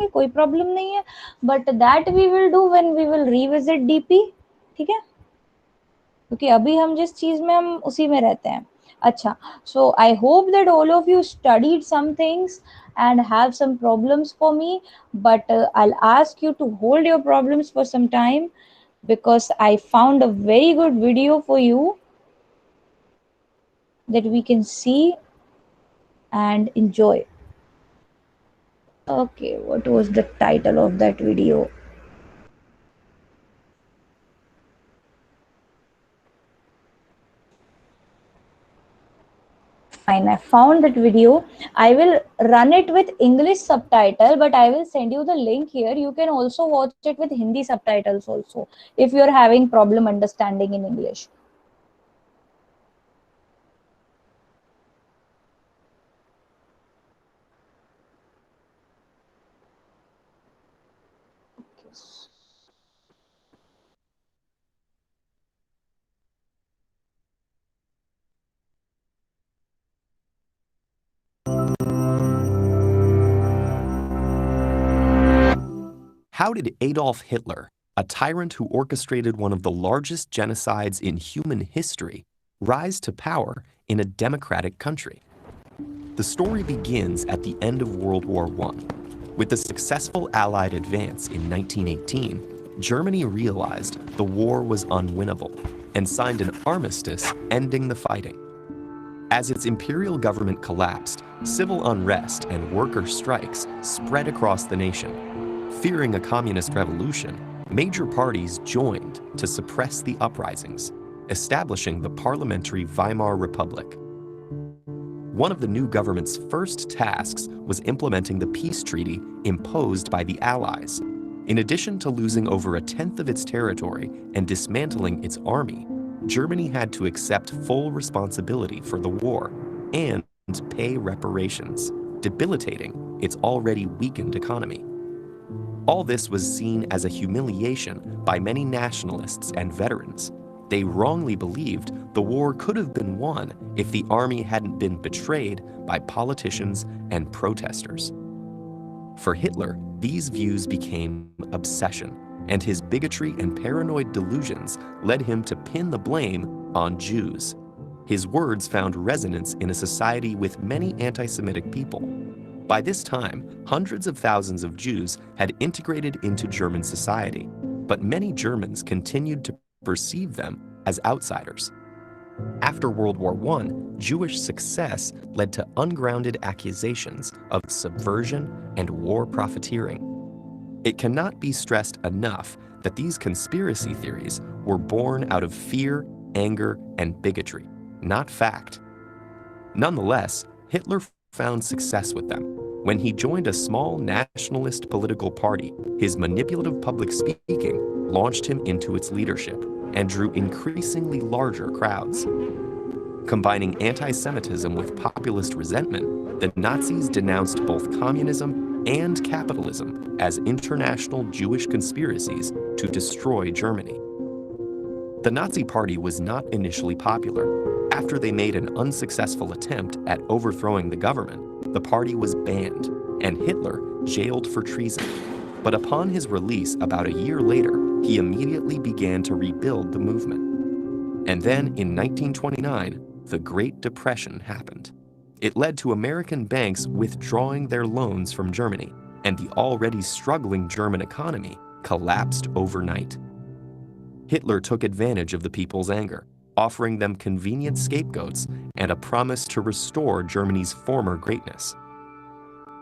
है, कोई प्रॉब्लम नहीं है, but that we will do when we will revisit DP, ठीक है, क्योंकि अभी हम जिस चीज में हम उसी में रहते हैं। अच्छा, so I hope that all of you studied some things and have some problems for me, but I'll ask you to hold your problems for some time because I found a very good video for you that we can see and enjoy. Okay, what was the title of that video? Fine, I found that video. I will run it with English subtitle, but I will send you the link here. You can also watch it with Hindi subtitles also if you're having problem understanding in English. How did Adolf Hitler, a tyrant who orchestrated one of the largest genocides in human history, rise to power in a democratic country? The story begins at the end of World War I. With the successful Allied advance in 1918, Germany realized the war was unwinnable and signed an armistice ending the fighting. As its imperial government collapsed, civil unrest and worker strikes spread across the nation. Fearing a communist revolution, major parties joined to suppress the uprisings, establishing the parliamentary Weimar Republic. One of the new government's first tasks was implementing the peace treaty imposed by the Allies. In addition to losing over a tenth of its territory and dismantling its army, Germany had to accept full responsibility for the war and pay reparations, debilitating its already weakened economy. All this was seen as a humiliation by many nationalists and veterans. They wrongly believed the war could have been won if the army hadn't been betrayed by politicians and protesters. For Hitler, these views became obsession, and his bigotry and paranoid delusions led him to pin the blame on Jews. His words found resonance in a society with many anti-Semitic people. By this time, hundreds of thousands of Jews had integrated into German society, but many Germans continued to perceive them as outsiders. After World War I, Jewish success led to ungrounded accusations of subversion and war profiteering. It cannot be stressed enough that these conspiracy theories were born out of fear, anger, and bigotry, not fact. Nonetheless, Hitler found success with them. When he joined a small nationalist political party, his manipulative public speaking launched him into its leadership and drew increasingly larger crowds. Combining anti-Semitism with populist resentment, the Nazis denounced both communism and capitalism as international Jewish conspiracies to destroy Germany. The Nazi Party was not initially popular. After they made an unsuccessful attempt at overthrowing the government, the party was banned and Hitler jailed for treason. But upon his release about a year later, he immediately began to rebuild the movement. And then in 1929, the Great Depression happened. It led to American banks withdrawing their loans from Germany, and the already struggling German economy collapsed overnight. Hitler took advantage of the people's anger, offering them convenient scapegoats and a promise to restore Germany's former greatness.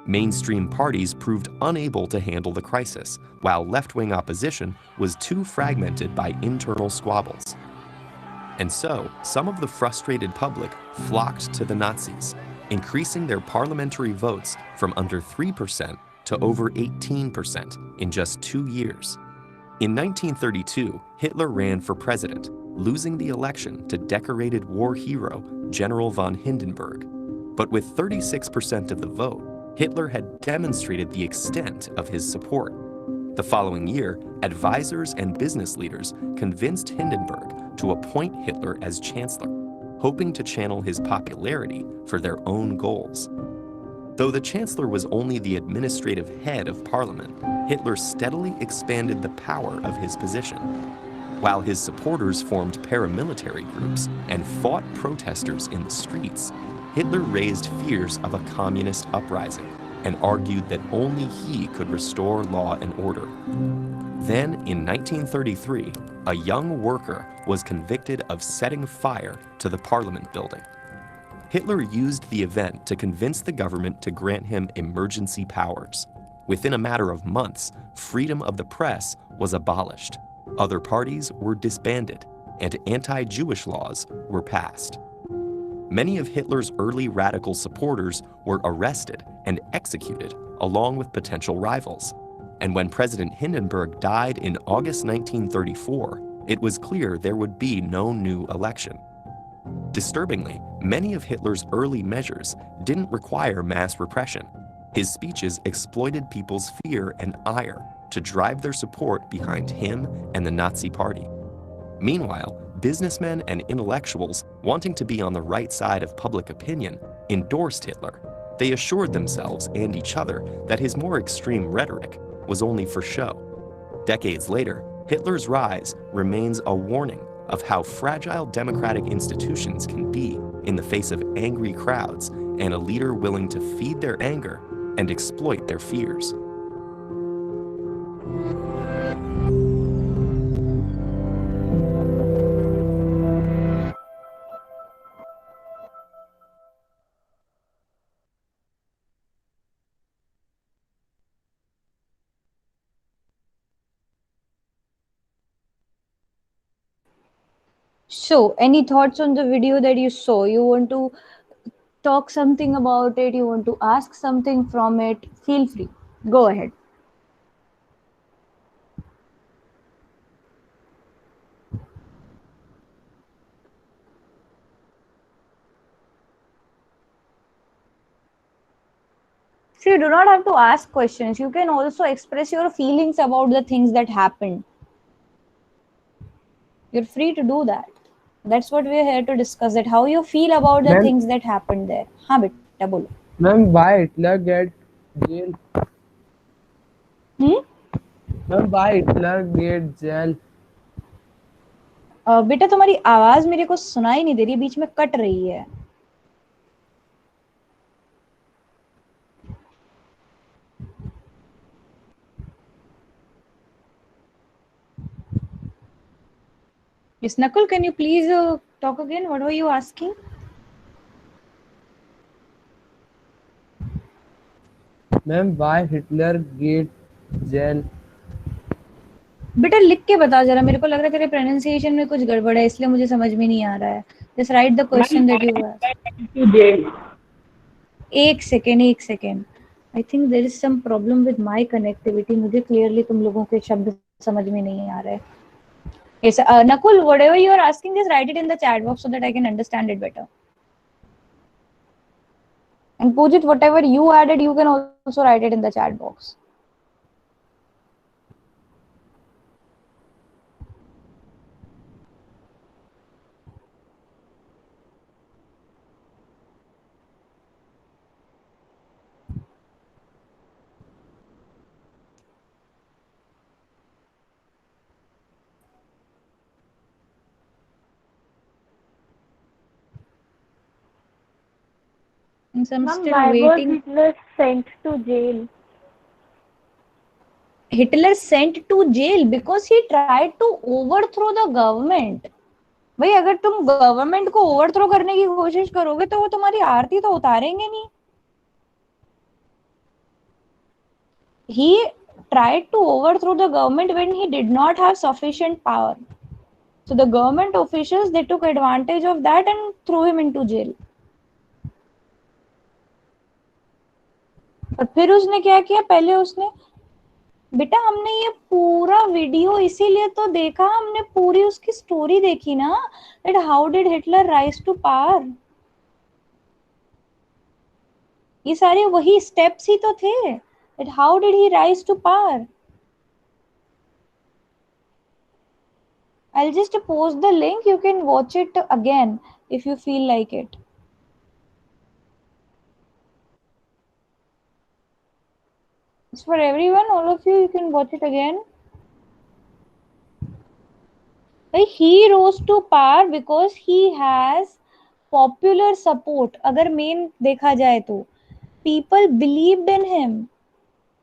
Mainstream parties proved unable to handle the crisis, while left-wing opposition was too fragmented by internal squabbles. And so, some of the frustrated public flocked to the Nazis, increasing their parliamentary votes from under 3% to over 18% in just 2 years. In 1932, Hitler ran for president, losing the election to decorated war hero General von Hindenburg. But with 36% of the vote, Hitler had demonstrated the extent of his support. The following year, advisors and business leaders convinced Hindenburg to appoint Hitler as chancellor, hoping to channel his popularity for their own goals. Though the Chancellor was only the administrative head of Parliament, Hitler steadily expanded the power of his position. While his supporters formed paramilitary groups and fought protesters in the streets, Hitler raised fears of a communist uprising and argued that only he could restore law and order. Then, in 1933, a young worker was convicted of setting fire to the Parliament building. Hitler used the event to convince the government to grant him emergency powers. Within a matter of months, freedom of the press was abolished. Other parties were disbanded, and anti-Jewish laws were passed. Many of Hitler's early radical supporters were arrested and executed, along with potential rivals. And when President Hindenburg died in August 1934, it was clear there would be no new election. Disturbingly, many of Hitler's early measures didn't require mass repression. His speeches exploited people's fear and ire to drive their support behind him and the Nazi Party. Meanwhile, businessmen and intellectuals wanting to be on the right side of public opinion endorsed Hitler. They assured themselves and each other that his more extreme rhetoric was only for show. Decades later, Hitler's rise remains a warning of how fragile democratic institutions can be in the face of angry crowds and a leader willing to feed their anger and exploit their fears. So, any thoughts on the video that you saw? You want to talk something about it? You want to ask something from it? Feel free. Go ahead. So you do not have to ask questions. You can also express your feelings about the things that happened. You're free to do that. That's what we're here to discuss. That how you feel about the ma'am things that happened there. हाँ बेटा बोलो. Ma'am why Hitler get jail? Hmm? Ma'am why Hitler get jail? बेटा तुम्हारी आवाज मेरे को सुनाई नहीं दे रही, बीच में कट रही है. Yes, Nakul, can you please talk again? What were you asking? Ma'am why Hitler get jail? बेटा लिख के बता जरा, मेरे को लग रहा है तेरे प्रोनाउंसिएशन में कुछ गड़बड़ है, इसलिए मुझे समझ में नहीं आ रहा है. Just write the question that you asked. एक second. I think there is some problem with my connectivity. मुझे क्लियरली तुम लोगों के शब्द समझ में नहीं आ रहे. Yes, Nakul, whatever you are asking, just write it in the chat box so that I can understand it better. And Pujit, whatever you added, you can also write it in the chat box. And some Ma'am, still why was waiting. Hitler sent to jail? Hitler sent to jail because he tried to overthrow the government. भाई अगर तुम government को overthrow करने की कोशिश करोगे तो वो तुम्हारी आरती तो उतारेंगे नहीं. He tried to overthrow the government when he did not have sufficient power. So the government officials, they took advantage of that and threw him into jail. और फिर उसने क्या किया? पहले उसने, बेटा हमने ये पूरा वीडियो इसीलिए तो देखा, हमने पूरी उसकी स्टोरी देखी ना, that how did Hitler rise to power. ये सारे वही स्टेप्स ही तो थे, that how did he rise to power. I'll just post the link. You can watch it again if you feel like it. It's for everyone, all of you can watch it again. He rose to power because he has popular support. अगर main देखा जाए तो people believed in him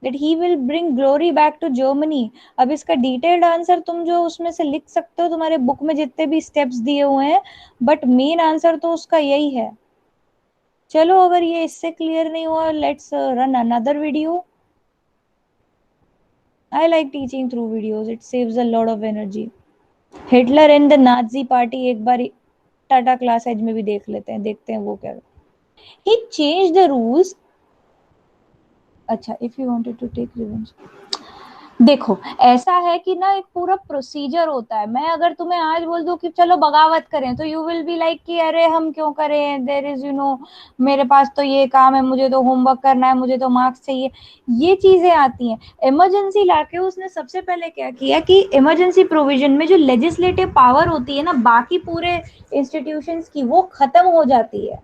that he will bring glory back to Germany. अब इसका detailed answer तुम जो उसमें से लिख सकते हो तुम्हारे book में जितने भी steps दिए हुए हैं, but main answer तो उसका यही है. चलो अगर ये इससे clear नहीं हुआ, let's run another video. I like teaching through videos. It saves a lot of energy. Hitler and the Nazi party एक बार टाटा क्लास एज में भी देख लेते हैं, देखते हैं वो क्या. He change the rules. अच्छा, if you wanted to take revenge, देखो ऐसा है कि ना एक पूरा प्रोसीजर होता है. मैं अगर तुम्हें आज बोल दूं कि चलो बगावत करें तो यू विल बी लाइक कि अरे हम क्यों करें, देयर इज मेरे पास तो ये काम है, मुझे तो होमवर्क करना है, मुझे तो मार्क्स चाहिए. ये चीजें आती हैं. इमरजेंसी लाके उसने सबसे पहले क्या किया कि इमरजेंसी प्रोविजन में जो लेजिस्लेटिव पावर होती है ना बाकी पूरे इंस्टीट्यूशंस की, वो खत्म हो जाती है.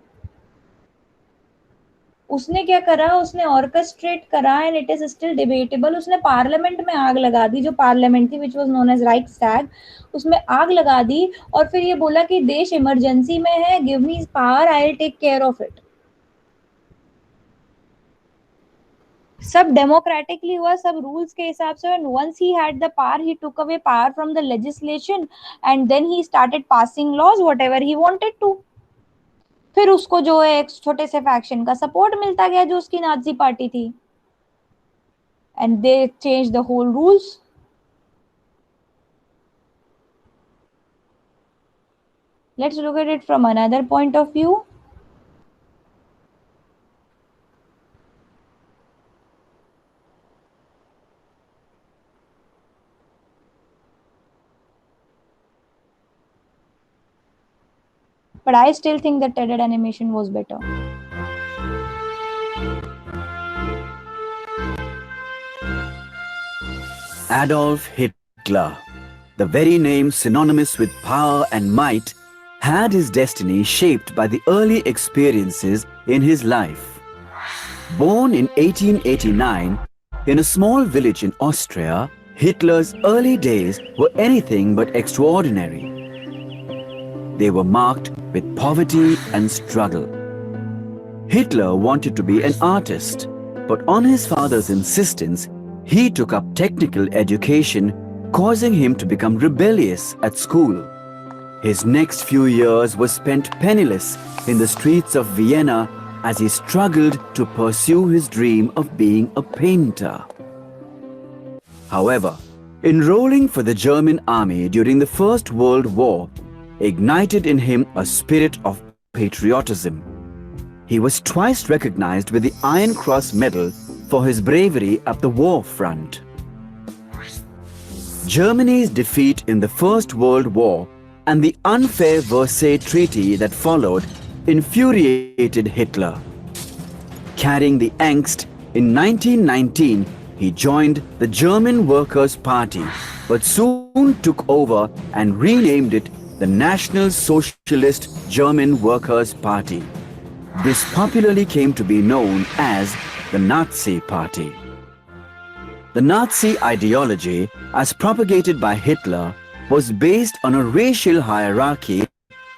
उसने क्या करा, उसने ऑर्केस्ट्रेट करा and it is still debatable. उसने पार्लियामेंट में आग लगा दी, जो पार्लियामेंट थी विच वाज नोन एज राइक्सटैग, उसमें आग लगा दी और फिर ये बोला कि देश इमरजेंसी में है, give me power, I will take care of it. सब डेमोक्रेटिकली हुआ, सब रूल्स के हिसाब से. And once he had the power, he took away power from the legislation and then he started passing laws whatever he wanted to. फिर उसको जो है एक छोटे से फैक्शन का सपोर्ट मिलता गया जो उसकी नाजी पार्टी थी, and they change the whole rules. Let's look at it from another point of view. But I still think that tethered animation was better. Adolf Hitler, the very name synonymous with power and might, had his destiny shaped by the early experiences in his life. Born in 1889 in a small village in Austria, Hitler's early days were anything but extraordinary. They were marked with poverty and struggle. Hitler wanted to be an artist, but on his father's insistence, he took up technical education, causing him to become rebellious at school. His next few years were spent penniless in the streets of Vienna as he struggled to pursue his dream of being a painter. However, enrolling for the German army during the First World War ignited in him a spirit of patriotism. He was twice recognized with the Iron Cross Medal for his bravery at the war front. Germany's defeat in the First World War and the unfair Versailles Treaty that followed infuriated Hitler. Carrying the angst, in 1919 he joined the German Workers' Party, but soon took over and renamed it the National Socialist German Workers' Party. This popularly came to be known as the Nazi Party. The Nazi ideology, as propagated by Hitler, was based on a racial hierarchy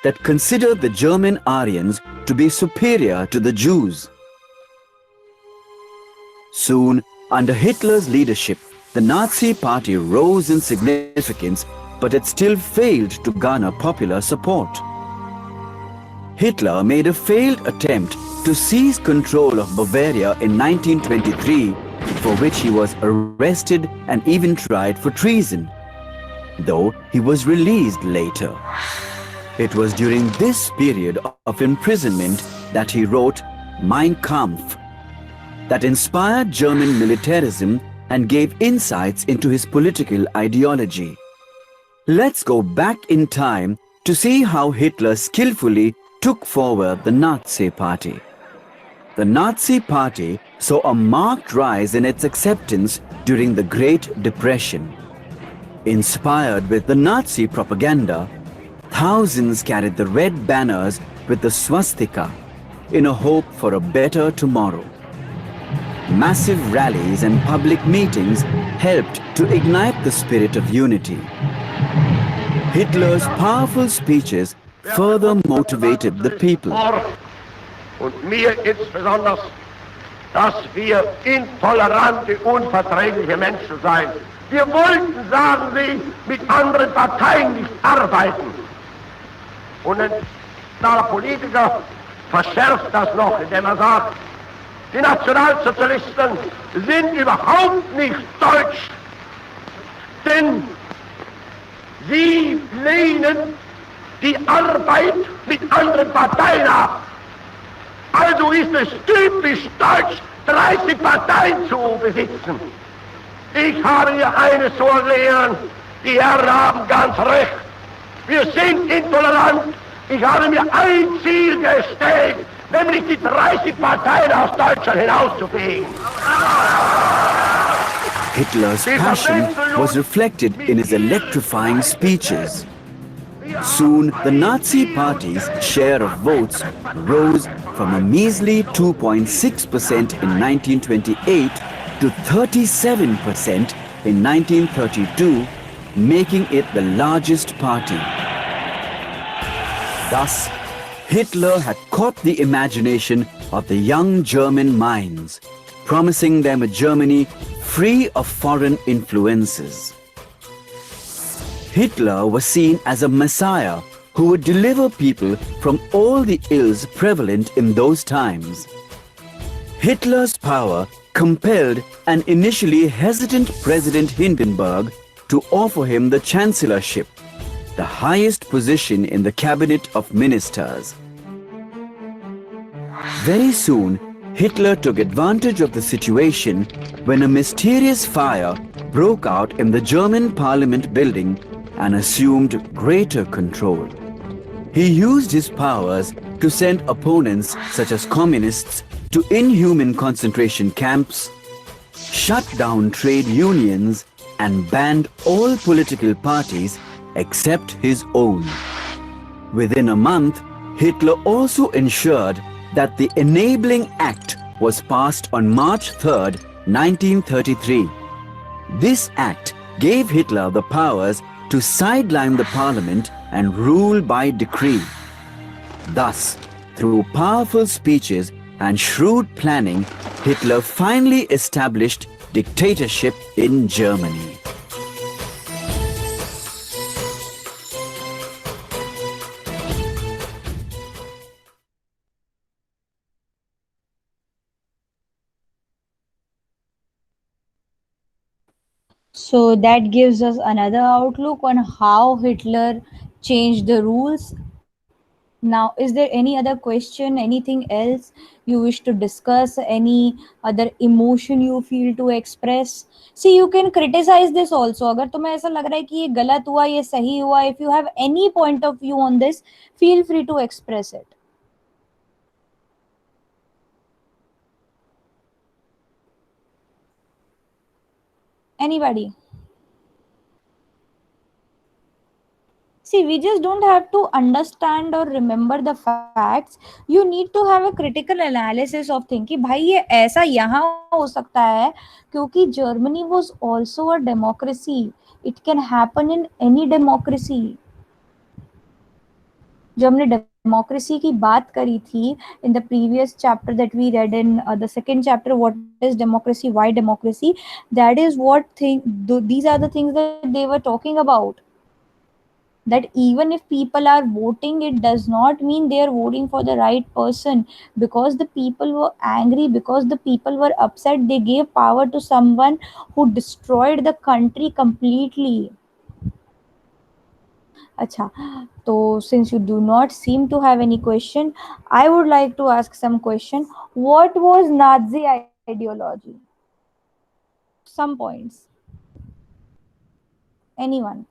that considered the German Aryans to be superior to the Jews. Soon, under Hitler's leadership, the Nazi Party rose in significance, but it still failed to garner popular support. Hitler made a failed attempt to seize control of Bavaria in 1923, for which he was arrested and even tried for treason, though he was released later. It was during this period of imprisonment that he wrote Mein Kampf, that inspired German militarism and gave insights into his political ideology. Let's go back in time to see how Hitler skillfully took forward the Nazi Party. The Nazi Party saw a marked rise in its acceptance during the Great Depression. Inspired with the Nazi propaganda, thousands carried the red banners with the swastika in a hope for a better tomorrow. Massive rallies and public meetings helped to ignite the spirit of unity. Hitler's powerful speeches further motivated the people. Und mir insbesondere, dass wir intolerante, unverträgliche Menschen seien. Wir wollten, sagen sie, mit anderen Parteien nicht arbeiten. Und ein Politiker verschärft das noch, indem er sagt, die Nationalsozialisten sind überhaupt nicht deutsch, denn sie lehnen die Arbeit mit anderen Parteien ab. Also ist es typisch deutsch, 30 Parteien zu besitzen. Ich habe hier eines zu erklären, die Herren haben ganz recht. Wir sind intolerant. Ich habe mir ein Ziel gestellt, nämlich die 30 Parteien aus Deutschland hinauszufegen. Hitler's passion was reflected in his electrifying speeches. Soon, the Nazi Party's share of votes rose from a measly 2.6% in 1928 to 37% in 1932, making it the largest party. Thus, Hitler had caught the imagination of the young German minds, promising them a Germany free of foreign influences. Hitler was seen as a messiah who would deliver people from all the ills prevalent in those times. Hitler's power compelled an initially hesitant President Hindenburg to offer him the chancellorship, the highest position in the cabinet of ministers. Very soon, Hitler took advantage of the situation when a mysterious fire broke out in the German parliament building and assumed greater control. He used his powers to send opponents such as communists to inhuman concentration camps, shut down trade unions, and banned all political parties except his own. Within a month, Hitler also ensured that the Enabling Act was passed on March 3, 1933. This act gave Hitler the powers to sideline the parliament and rule by decree. Thus, through powerful speeches and shrewd planning, Hitler finally established dictatorship in Germany. So that gives us another outlook on how Hitler changed the rules. Now, is there any other question, anything else you wish to discuss, any other emotion you feel to express? See, you can criticize this also. अगर तुम्हें ऐसा लग रहा है कि ये गलत हुआ, ये सही हुआ, if you have any point of view on this, feel free to express it. Anybody? See, we just don't have to understand or remember the facts. You need to have a critical analysis of things कि भाई ये ऐसा यहाँ हो सकता है क्योंकि Germany was also a democracy. It can happen in any democracy. जो हमने डेमोक्रेसी की बात करी थी in the previous chapter that we read in the second chapter, what is democracy, why democracy, that is what these are the things that they were talking about. That even if people are voting, it does not mean they are voting for the right person. Because the people were angry, because the people were upset, they gave power to someone who destroyed the country completely. Acha, so since you do not seem to have any question, I would like to ask some question. What was Nazi ideology? Some points. Anyone?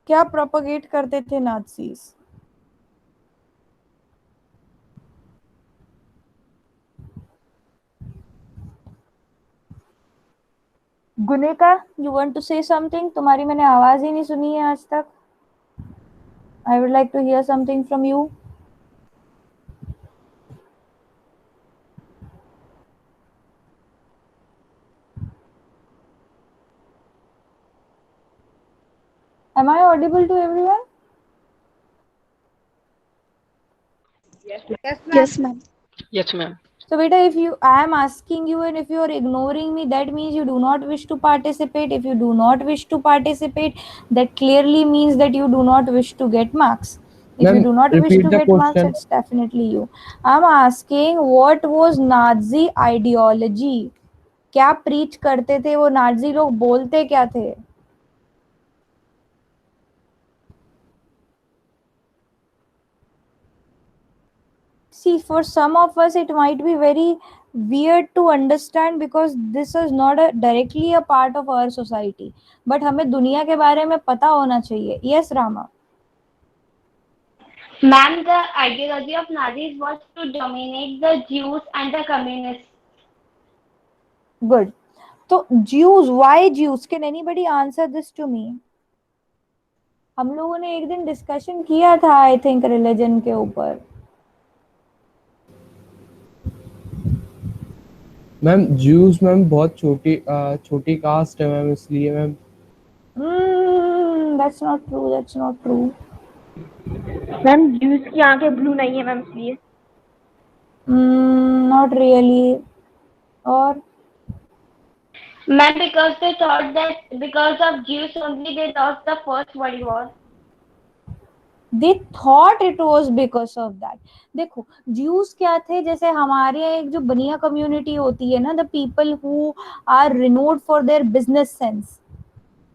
क्या propagate करते थे नाज़ीज? गुनेका, you want to say something? तुम्हारी मैंने आवाज ही नहीं सुनी है आज तक. I would like to hear something from you. Am I audible to everyone? Yes, ma'am. Yes, ma'am. So beta, if I am asking you and if you are ignoring me, that means you do not wish to participate. If you do not wish to participate, that clearly means that you do not wish to get marks. If you Ma'am, do not wish repeat to the get marks, question. it's definitely you. I'm asking, what was Nazi ideology? क्या preach करते थे वो Nazi लोग, बोलते क्या थे? See, for some of us it might be very weird to understand because this is not directly a part of our society, but हमें दुनिया के बारे में पता होना चाहिए. Yes, Rama. Ma'am, the ideology of Nazis was to dominate the Jews and the communists. Good. So Jews, why Jews? Can anybody answer this to me? हम लोगों ने एक दिन डिस्कशन किया था, आई थिंक, रिलीजन के ऊपर. मैम ज्यूज मैम बहुत छोटी कास्ट है मैम, इसलिए ma'am. That's not true. That's not true. Ma'am juice की आंखें ब्लू नहीं है मैम, इसलिए. Not really. Or Ma'am, because they thought that because of Jews only they lost the First World War. they thought it was because of that. देखो, Jews क्या थे, जैसे हमारे यहाँ एक जो बनिया कम्युनिटी होती है ना, the people who are renowned for their business sense,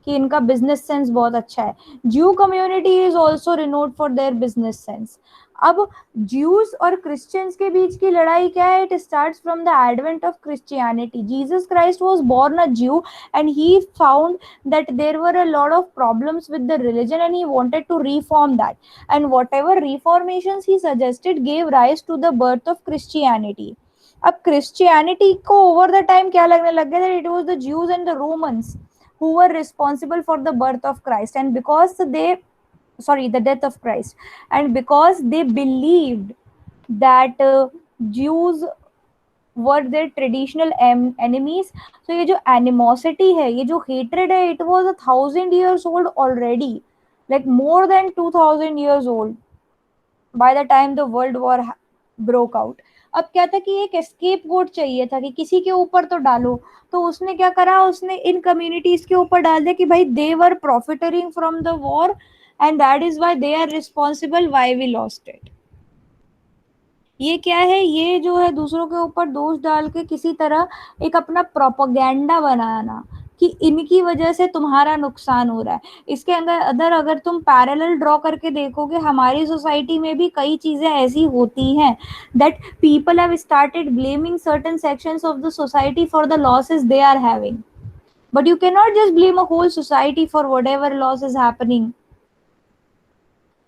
कि इनका बिजनेस सेंस बहुत अच्छा है. Jew community is also renowned for their business sense. अब ज्यूज और क्रिश्चियंस के बीच की लड़ाई क्या है? It starts from the advent of Christianity. Jesus Christ was born a Jew and he found that there were a lot of problems with the religion and he wanted to reform that, and whatever reformations he suggested gave rise to the birth of Christianity. अब Christianity को over the time क्या लगने लग गया? that it was the Jews and the Romans who were responsible for the birth of Christ, and because the death of Christ, and because they believed that Jews were their traditional enemies. So ये जो animosity है, ये जो hatred है, it was 1,000 years old already, like more than 2,000 years old by the time the world war broke out. अब क्या था कि एक एस्केप गोट चाहिए था कि किसी के ऊपर तो डालो, तो उसने क्या करा, उसने इन कम्युनिटीज के ऊपर डाल दिया कि भाई they were profiting from the war and that is why they are responsible, why we lost it. ये क्या है? ये जो है दूसरों के ऊपर दोष डाल के किसी तरह एक अपना प्रोपेगेंडा बनाना कि इनकी वजह से तुम्हारा नुकसान हो रहा है. इसके अंदर अगर तुम पैरेलल ड्रॉ करके देखोगे, हमारी सोसाइटी में भी कई चीजें ऐसी होती हैं that people have started blaming certain sections of the society for the losses they are having. But you cannot just blame a whole society for whatever loss is happening.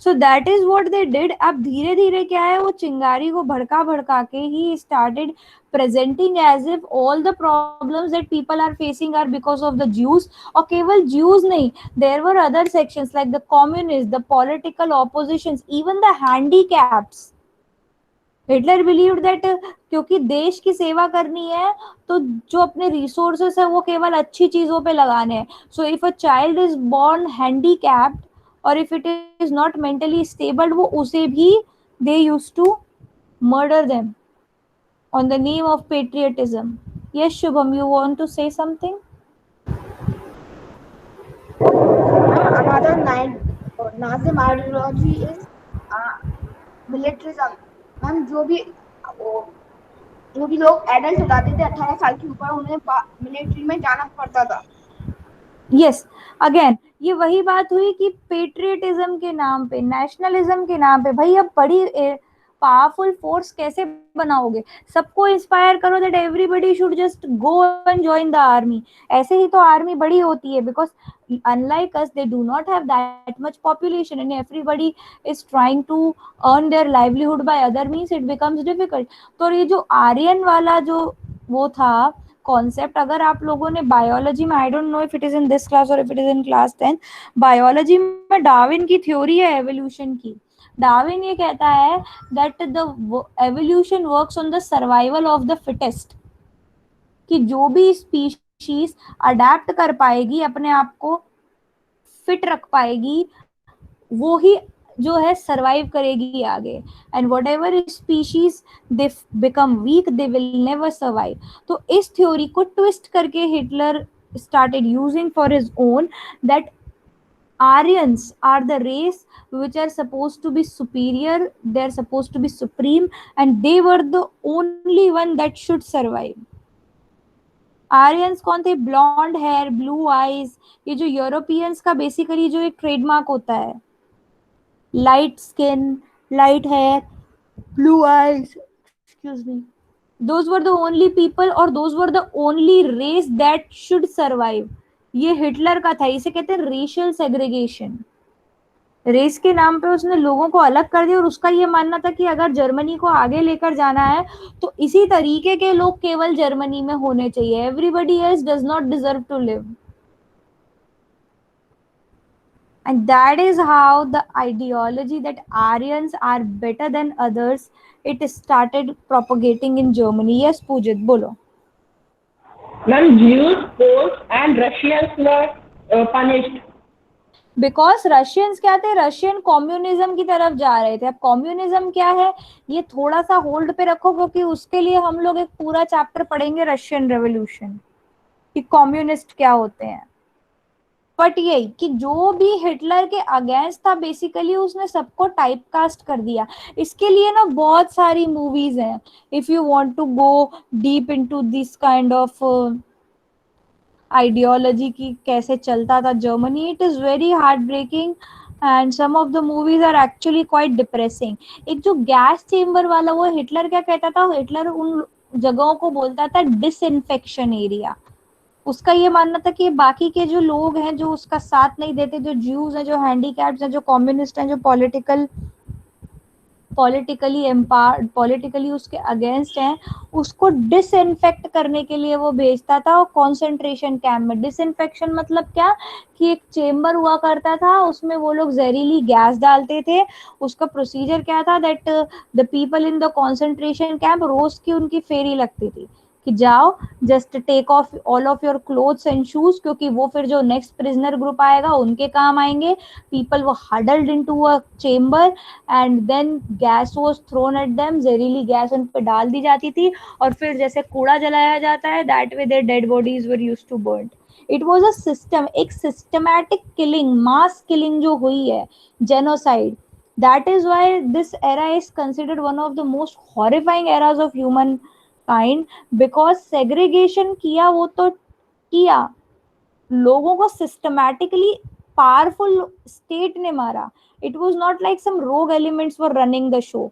So that is what they did. अब धीरे धीरे क्या है, वो चिंगारी को भड़का भड़का के he started presenting as if all the problems that people are facing are because of the Jews. और केवल Jews नहीं, there were other sections like the communists, the political oppositions, even the handicaps. Hitler believed that क्योंकि देश की सेवा करनी है तो जो अपने रिसोर्सेस है वो केवल अच्छी चीजों पे लगाने हैं. So if a child is born handicapped और if it is not mentally stable, वो उसे भी they used to murder them on the name of patriotism. Yes Shubham, you want to say something? Another Nazi ideology is militarism. Ma'am जो भी लोग adult हो जाते थे 18 साल के ऊपर, उन्हें मिलिट्री में जाना पड़ता था. यस, अगेन ये वही बात हुई कि पेट्रियटिज्म के नाम पे, नेशनलिज्म के नाम पे, भाई अब बड़ी पावरफुल फोर्स कैसे बनाओगे? सबको इंस्पायर करो that everybody should just go and join the army. ऐसे ही तो आर्मी बड़ी होती है, because unlike us they do not have that much population and everybody is trying to earn their livelihood by other means. It becomes difficult. तो ये जो आर्यन वाला जो वो था कॉन्सेप्ट अगर आप लोगों ने बायोलॉजी में, I don't know if it is in this class और if it is in class 10, biology में डार्विन की थ्योरी है एवोल्यूशन की. डार्विन ये कहता है that the evolution works on the survival of the fittest, कि जो भी स्पीशीज अडेप्ट कर पाएगी, अपने आप को फिट रख पाएगी, वो ही जो है सरवाइव करेगी आगे. And what ever species they become weak they will never survive. तो इस थ्योरी को ट्विस्ट करके Hitler started using for his own, that Aryans are the race which are supposed to be superior, they're supposed to be supreme, and they were the only one that should survive. Aryans कौन थे? Blonde hair, blue eyes. ये जो Europeans का basically जो एक trademark होता है, light skin, light hair, blue eyes, excuse me, those were the only people or those were the only race that should survive. ये हिटलर का था. इसे कहते हैं रेशियल सेग्रीगेशन. रेस के नाम पे उसने लोगों को अलग कर दिया और उसका ये मानना था कि अगर जर्मनी को आगे लेकर जाना है तो इसी तरीके के लोग केवल जर्मनी में होने चाहिए. Everybody else does not deserve to live. And that is how the ideology that Aryans are better than others, it started propagating in Germany. Yes, Pujit, bolo. Ma'am, Jews, Poles and Russians were punished. Because Russians क्या थे? Russian communism की तरफ जा रहे थे. अब communism क्या है ये थोड़ा सा होल्ड पे रखो, क्योंकि उसके लिए हम लोग एक पूरा चैप्टर पढ़ेंगे रशियन रेवोल्यूशन कि कम्युनिस्ट क्या होते हैं. बट यही कि जो भी हिटलर के अगेंस्ट था बेसिकली उसने सबको टाइपकास्ट कर दिया. इसके लिए ना बहुत सारी मूवीज हैं. If you want to go deep into this kind of ideology की कैसे चलता था Germany, it is very heart breaking and some of the movies are actually quite depressing. एक जो गैस चेम्बर वाला, वो हिटलर क्या कहता था? हिटलर उन जगहों को बोलता था डिसइंफेक्शन एरिया. उसका ये मानना था कि बाकी के जो लोग हैं जो उसका साथ नहीं देते, जो ज्यूज हैं, जो हैंडीकैप्स हैं, जो कम्युनिस्ट हैं, जो पॉलिटिकली उसके अगेंस्ट हैं, उसको डिसइंफेक्ट करने के लिए वो भेजता था कॉन्सेंट्रेशन कैंप में. डिसइंफेक्शन मतलब क्या? कि एक चेम्बर हुआ करता था, उसमें वो लोग जहरीली गैस डालते थे. उसका प्रोसीजर क्या था? That the people in the concentration camp, रोज की उनकी फेरी लगती थी कि जाओ just take off all of your clothes and shoes, क्योंकि वो फिर जो नेक्स्ट प्रिजनर ग्रुप आएगा उनके काम आएंगे. पीपल वो huddled into a chamber and then gas was thrown at them. जहरीली गैस उन पे डाल दी जाती थी और फिर जैसे कूड़ा जलाया जाता है, that way their dead bodies were used to burn. It was a system, एक सिस्टमैटिक किलिंग, मास किलिंग जो हुई है, genocide. That is why this era is considered one of the most horrifying eras of human kind. Because segregation किया वो तो किया, लोगों को सिस्टमैटिकली पावरफुल स्टेट ने मारा. It was not like some rogue elements were running the show.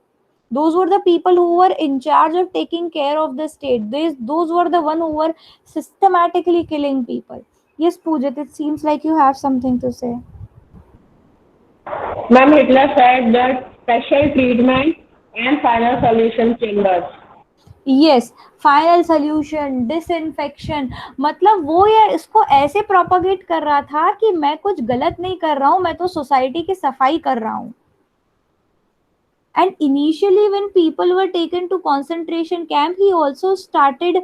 Those were the people who were in charge of taking care of the state. Those were the one who were systematically killing people. Yes, Pujit, it seems like you have something to say. Ma'am, Hitler said that special treatment and final solution chambers. Yes, final solution, disinfection. मतलब वो ये इसको ऐसे propagate कर रहा था कि मैं कुछ गलत नहीं कर रहा हूँ, मैं तो सोसाइटी की सफाई कर रहा हूँ. And initially when people were taken to concentration camp, he also started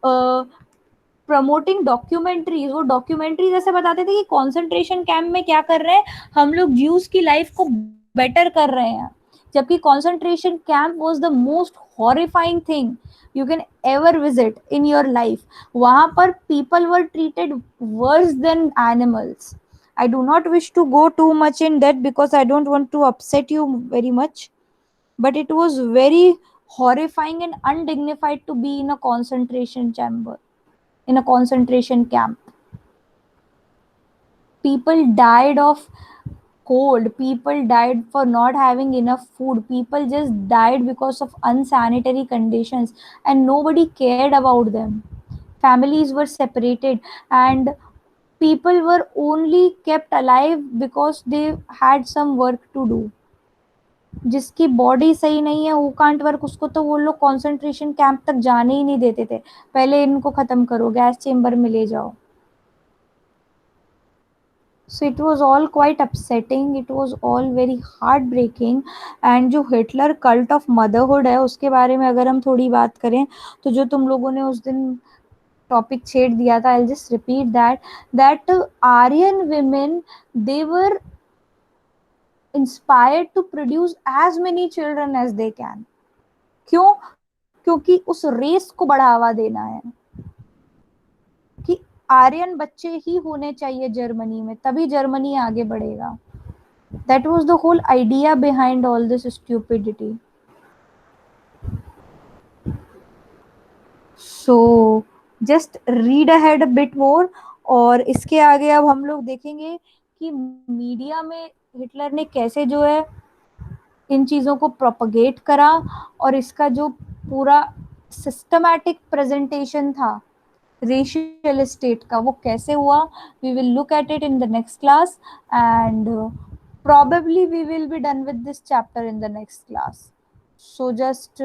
promoting documentaries. वो डॉक्यूमेंट्रीज ऐसे बताते थे कि कंसंट्रेशन कैंप में क्या कर रहे हैं हम लोग, ज्यूज की लाइफ को बेटर कर रहे हैं. जबकि concentration camp was the most horrifying thing you can ever visit in your life. वहाँ पर people were treated worse than animals. I do not wish to go too much in that because I don't want to upset you very much. But it was very horrifying and undignified to be in a concentration chamber, in a concentration camp. People died of cold, people died for not having enough food, people just died because of unsanitary conditions and nobody cared about them. Families were separated and people were only kept alive because they had some work to do. जिसकी body सही नहीं है, who can't work, उसको तो वो लोग concentration camp तक जाने ही नहीं देते थे। पहले इनको खत्म करो, गैस चेम्बर में ले जाओ। So it was all quite upsetting, it was all very heartbreaking। and जो हिटलर कल्ट ऑफ मदरहुड है उसके बारे में अगर हम थोड़ी बात करें, तो जो तुम लोगों ने उस दिन टॉपिक छेड़ दिया था, I just repeat that Aryan women, they were inspired to produce as many children as they can। क्यों? क्योंकि उस रेस को बढ़ावा देना है कि आर्यन बच्चे ही होने चाहिए जर्मनी में, तभी जर्मनी आगे बढ़ेगा। That was the whole idea behind all this stupidity। So just read ahead a bit more। और इसके आगे अब हम लोग देखेंगे कि मीडिया में हिटलर ने कैसे जो है इन चीज़ों को प्रोपगेट करा, और इसका जो पूरा सिस्टमैटिक प्रेजेंटेशन था रेशियल स्टेट का वो कैसे हुआ। We will look at it in the next class, and probably we will be done with this chapter in the next class। So just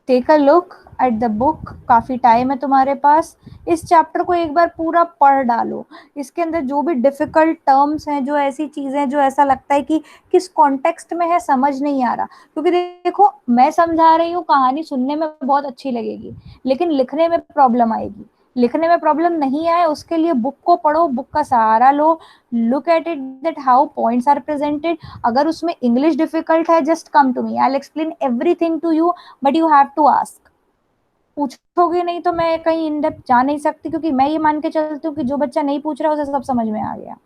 take a look at the book। काफी time है तुम्हारे पास, इस chapter को एक बार पूरा पढ़ डालो। इसके अंदर जो भी डिफिकल्ट टर्म्स हैं, जो ऐसी चीजें जो ऐसा लगता है कि किस कॉन्टेक्स्ट में है समझ नहीं आ रहा, क्योंकि देखो मैं समझा रही हूँ, कहानी सुनने में बहुत अच्छी लगेगी लेकिन लिखने में प्रॉब्लम आएगी। लिखने में प्रॉब्लम नहीं आए उसके लिए बुक को पढ़ो, बुक का सहारा लो, look at it that how points are presented. अगर उसमें इंग्लिश डिफिकल्ट है, just come to me, I will explain everything to you, but you have to ask. पूछोगे नहीं तो मैं कहीं इन डेप्थ जा नहीं सकती, क्योंकि मैं ये मान के चलती हूँ कि जो बच्चा नहीं पूछ रहा उसे सब समझ में आ गया।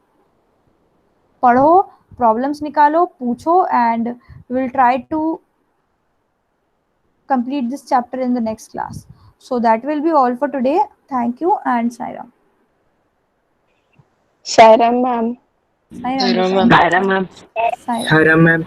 पढ़ो, प्रॉब्लम्स निकालो, पूछो, and will try to complete this chapter in the next class। So that will be all for today। Thank you and Sairam। Sairam ma'am. Sairam ma'am। Sairam ma'am. Sairam। Sairam ma'am।